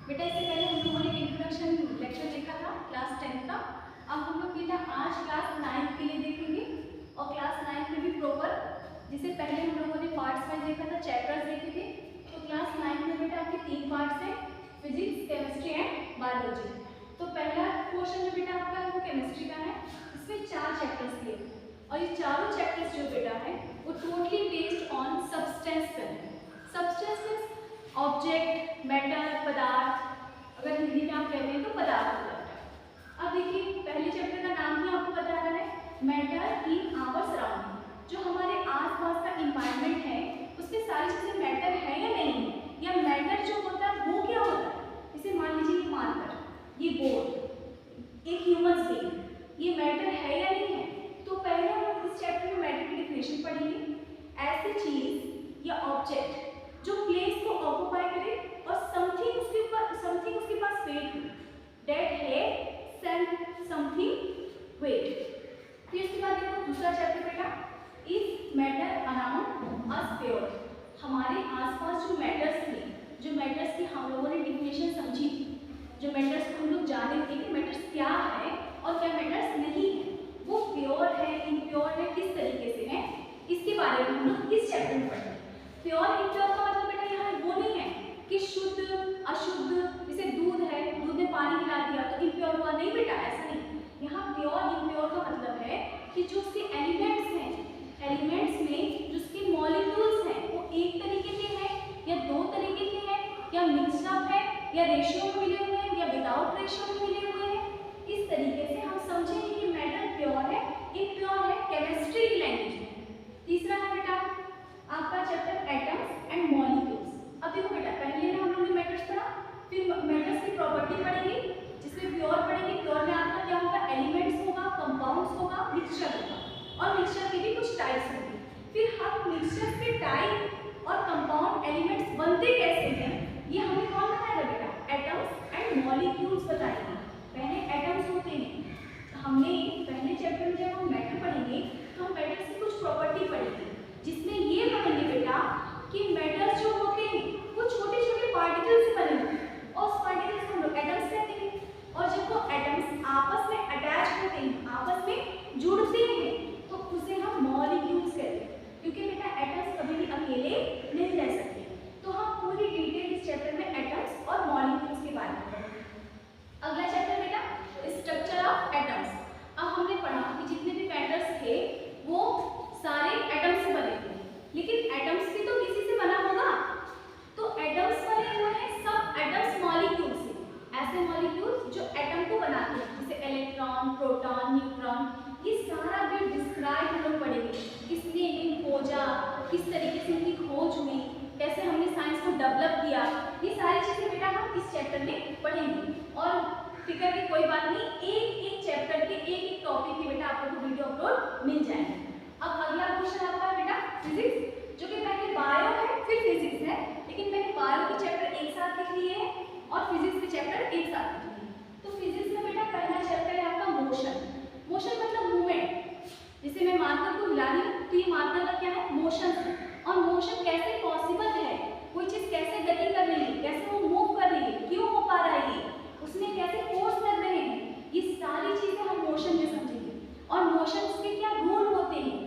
बेटा इससे पहले हम लोगों ने इंट्रोडक्शन लेक्चर देखा था क्लास 10 का। अब हम लोग बेटा आज क्लास 9 के लिए देखेंगे और क्लास 9 में भी प्रॉपर, जिसे पहले हम लोगों ने पार्ट्स वाइज देखा था, चैप्टर्स देखे थे। तो क्लास 9 में बेटा आपके 3 पार्ट्स हैं, फिजिक्स, केमिस्ट्री एंड बायोलॉजी। तो पहला पोर्शन जो बेटा आपका है वो केमिस्ट्री का है। इसमें 4 चैप्टर्स दिए और ये चारों चैप्टर्स जो बेटा है वो टोटली बेस्ड ऑन सब्सटेंस पर है। सब्सटेंस मींस ऑब्जेक्ट, मैटर, पदार्थ, अगर हिंदी में आप कहते हैं तो पदार्थ होता है। अब देखिए पहले चैप्टर का नाम ही आपको बता रहा है, मैटर इन आवर सराउंडिंग। जो हमारे आसपास का इन्वायरमेंट है उसमें सारी चीजें मैटर है या नहीं है, या मैटर जो होता है वो क्या होता है। जैसे मान लीजिए ये मार्कर, ये बोर्ड, एक ह्यूमन बीइंग, ये मैटर है या नहीं है। तो पहले हम लोग इस चैप्टर में मैटर की डेफिनेशन पढ़ेंगे। ऐसी चीज या ऑब्जेक्ट जो प्लेस को ऑक्युपाई करे और समथिंग उसके पास वेट हो, दैट है समथिंग वेट। फिर इसके बाद देखो दूसरा चैप्टर बेटा, is matter around us pure. हमारे आसपास जो मैटर्स थे, जो मैटर्स की हम लोगों ने डेफिनेशन समझी थी, जो मैटर्स को हम लोग जाने थे कि मैटर्स क्या है और क्या मैटर्स नहीं है, वो प्योर है, इम्प्योर है, किस तरीके से है, इसके बारे में हम लोग इस चैप्टर में पढ़ेंगे। प्योर इम्प्योर का मतलब बेटा यहाँ वो नहीं है कि शुद्ध अशुद्ध, जैसे दूध है, दूध में पानी मिला दिया तो इम्प्योर हुआ, नहीं बेटा ऐसा नहीं। यहाँ प्योर इम्प्योर का मतलब है कि जो उसके एलिमेंट्स हैं, एलिमेंट्स में जो उसके मॉलिक्यूल्स हैं वो एक तरीके के हैं या दो तरीके के हैं, या मिक्सअप है, या रेशियो में मिले हुए हैं, या विदाउट रेशियो में मिले हुए हैं। इस तरीके से हम समझेंगे कि मैटर प्योर है, इम्प्योर है, केमिस्ट्री की लैंग्वेज में। तीसरा है बेटा आपका चैप्टर एटम्स एंड मॉलिक्यूल्स। अब देखो बेटा पहले ना हम लोगों ने मैटर्स पढ़ा, फिर मैटर्स की प्रॉपर्टी पढ़ेंगे, जिसमें प्योर पढ़ेंगे। प्योर में आपका क्या होगा, एलिमेंट्स होगा, कंपाउंड्स होगा, मिक्सचर होगा, और मिक्सचर के भी कुछ टाइप्स होंगे। फिर हम मिक्सचर के टाइप और कंपाउंड एलिमेंट्स बनते कैसे हैं ये हमें कौन बताएगा बेटा, एटम्स एंड मॉलिक्यूल्स बताएंगे। पहले एटम्स होते हैं, हमने पहले चैप्टर में जब हम मैटर पढ़ेंगे तो हम मैटर्स की कुछ प्रॉपर्टी पढ़ेंगे, जिसमें ये पढ़ेंगे बेटा कि मैटर्स जो होते हैं वो छोटे छोटे पार्टिकल्स से बने होते हैं और उस पार्टिकल्स को हम लोग एटम्स कहते हैं। और जब वो एटम्स आपस में अटैच होते हैं, आपस में जुड़ते हैं, तो उसे हम मॉलिक्यूल्स कहते हैं, क्योंकि बेटा एटम्स कभी भी अकेले नहीं रह सकते। तो हम पूरी डिटेल इस चैप्टर में एटम्स और मॉलिक्यूल्स के बारे में पढ़ेंगे। अगला चैप्टर बेटा स्ट्रक्चर ऑफ एटम्स। अब हमने पढ़ा कि जितने भी मैटर्स थे वो सारे एटम्स से बने थे, लेकिन एटम्स भी तो किसी से बना होगा। तो एटम्स बने हुए हैं सब एटम्स मॉलिक्यूल से, ऐसे मॉलिक्यूल्स जो एटम को बनाते हैं, जैसे इलेक्ट्रॉन, प्रोटॉन, न्यूट्रॉन। ये सारा भी डिस्क्राइब हम लोग पढ़ेंगे, किसने इन्हें खोजा, किस तरीके से इनकी खोज हुई, कैसे हमने साइंस को डेवलप किया। ये सारी चीजें बेटा हम इस चैप्टर में पढ़ेंगे। और फिक्र की कोई बात नहीं, एक एक चैप्टर के एक एक टॉपिक की बेटा आपको वीडियो अपलोड मिल जाएंगे। अब अगला क्वेश्चन आपका है बेटा फिजिक्स, जो कि पहले बायो है फिर फिजिक्स है, लेकिन मैंने बायो के चैप्टर एक साथ लिख लिए हैं और फिजिक्स के चैप्टर एक साथ लिख लिए। तो फिजिक्स में बेटा पहला चैप्टर है आपका मोशन। मोशन मतलब मूवमेंट, जैसे मैं मार्कर को हिला रही हूँ तो ये मार्कर का क्या है, मोशन है। और मोशन कैसे पॉसिबल है, कोई चीज कैसे गति कर रही है, कैसे वो मूव कर रही है, क्यों हो पा रहा है, उसमें कैसे फोर्स कर रहे हैं, ये सारी चीजें हम मोशन में समझेंगे। और मोशन के क्या रूल होते हैं,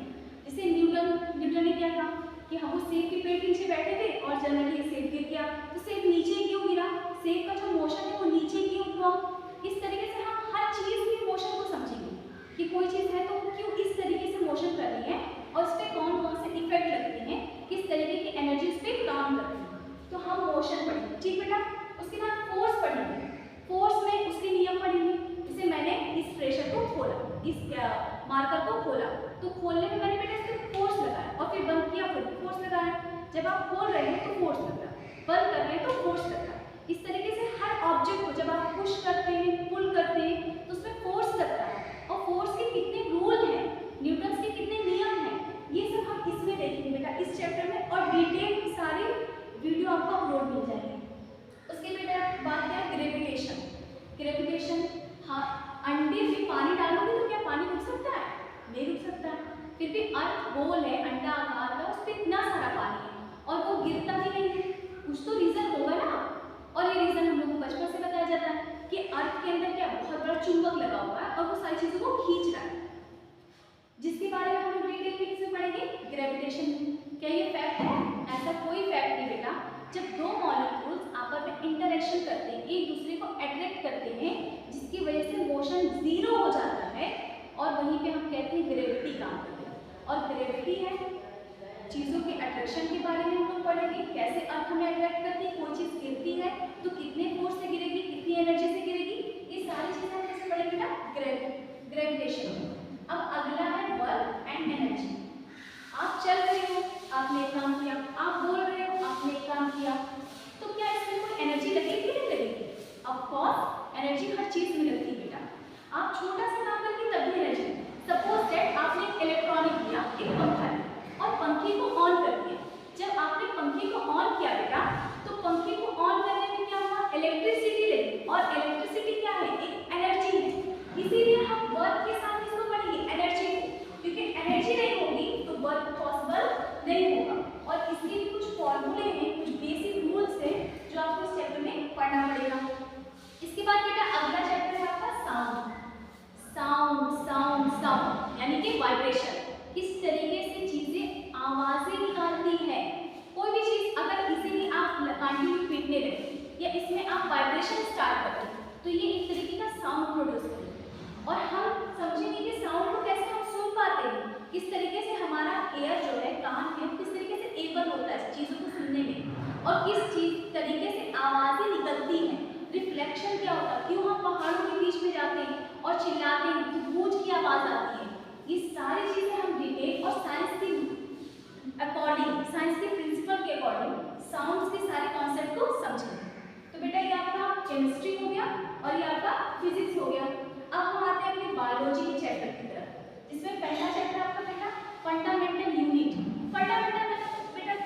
जैसे न्यूटन ने क्या कहा कि हम उस सेब के पेड़ के नीचे बैठे थे और जनरली सेब गिर गया, तो सेब नीचे क्यों गिरा, सेब का जो मोशन है वो नीचे क्यों हुआ। इस तरीके से हम हर चीज के मोशन को समझेंगे कि कोई चीज है तो क्यों इस तरीके से मोशन कर रही है और उस पर कौन कौन से इफेक्ट लगते हैं, किस तरीके की एनर्जी उस पर काम करती है। तो हम मोशन पढ़ेंगे, ठीक बेटा। उसके बाद फोर्स पढ़ेंगे, फोर्स में उसके नियम पढ़ेंगे। जैसे मैंने इस प्रेशर को खोला, इस मार्कर को खोला, तो खोलने में मैंने बेटा इस पर फोर्स लगाया और फिर बंद किया फिर फोर्स लगाया। जब आप खोल रहे हैं तो फोर्स लग रहा है, बंद कर रहे हैं तो फोर्स लग रहा है। इस तरीके से हर ऑब्जेक्ट को जब आप पुश करते हैं, पुल करते हैं, तो उसमें फोर्स लगता है। और फोर्स के कितने रूल हैं, न्यूटन के कितने नियम हैं, ये सब हम इसमें देखेंगे बेटा इस चैप्टर में, और डिटेल की सारी वीडियो आपको अपलोड मिल जाएगी। उसके बेटा बात क्या है, ग्रेविटेशन। ग्रेविटेशन, हाँ, अंडे में पानी डालोगे तो क्या पानी रुक सकता है, नहीं रुक सकता। फिर भी अर्थ गोल है, अंडा आकार का, उस पर इतना सारा पानी है और वो गिरता भी नहीं है, कुछ तो रीजन होगा ना। और ये रीजन हम लोग को बचपन काम करते हैं। और ग्रेविटी है, चीज़ों के अट्रैक्शन के बारे में हम लोग पढ़ेंगे, कैसे अर्थ हमें अट्रैक्ट करती है, कोई चीज़ गिरती है तो कितने फोर्स से गिरेगी, कितनी एनर्जी से गिरेगी, ये सारी चीज़ें हम कैसे पढ़ेंगे बेटा, ग्रेविटेशन। अब अगला है वर्क एंड एनर्जी। आप चल रहे हो, आपने एक काम किया, आप बोल रहे हो, आपने एक काम किया, तो क्या इसमें कोई एनर्जी लगेगी नहीं लगेगी? ऑफ कोर्स एनर्जी हर चीज में लगती है बेटा। आप छोटा सा काम करके तब भी एनर्जी। सपोज दैट आपने एक इलेक्ट्रॉनिक लिया, एक पंखा लिया और पंखे को ऑन कर दिया। जब आपने पंखे को ऑन किया बेटा, तो पंखे को ऑन करने में क्या हुआ, इलेक्ट्रिसिटी लगी, और इलेक्ट्रिसिटी क्या है, एक एनर्जी है। इसीलिए हम वर्क के साथ इसको पढ़ेंगे, एनर्जी को, क्योंकि एनर्जी नहीं होगी तो वर्क पॉसिबल नहीं होगा। और इसके भी कुछ फॉर्मूले हैं, कुछ बेसिक रूल्स हैं जो आपको इस चैप्टर में पढ़ना पड़ेगा। इसके बाद बेटा अगला चैप्टर है आपका साउंड। साउंड साउंड साउंड यानी कि वाइब्रेशन। किस तरीके से चीजें आवाजें निकालती है। कोई भी चीज अगर इसे ही आप कंटिन्यू पीटने लगे या इसमें आप वाइब्रेशन स्टार्ट करते तो ये एक तरीके का साउंड प्रोड्यूस करेगा। और हम समझेंगे कि साउंड को कैसे हम सुन पाते हैं, किस तरीके से हमारा एयर जो है, कान है, किस तरीके से एबल होता है चीज़ों को सुनने में, और किस चीज तरीके से आवाज़ें निकलती हैं, रिफ्लेक्शन क्या होता है, क्यों हम पहाड़ों के बीच में जाते हैं और चिल्लाते हैं तो गूंज की आवाज़ आती है। ये सारी चीज़ें हम डिटेल और साइंस के अकॉर्डिंग, साइंस के प्रिंसिपल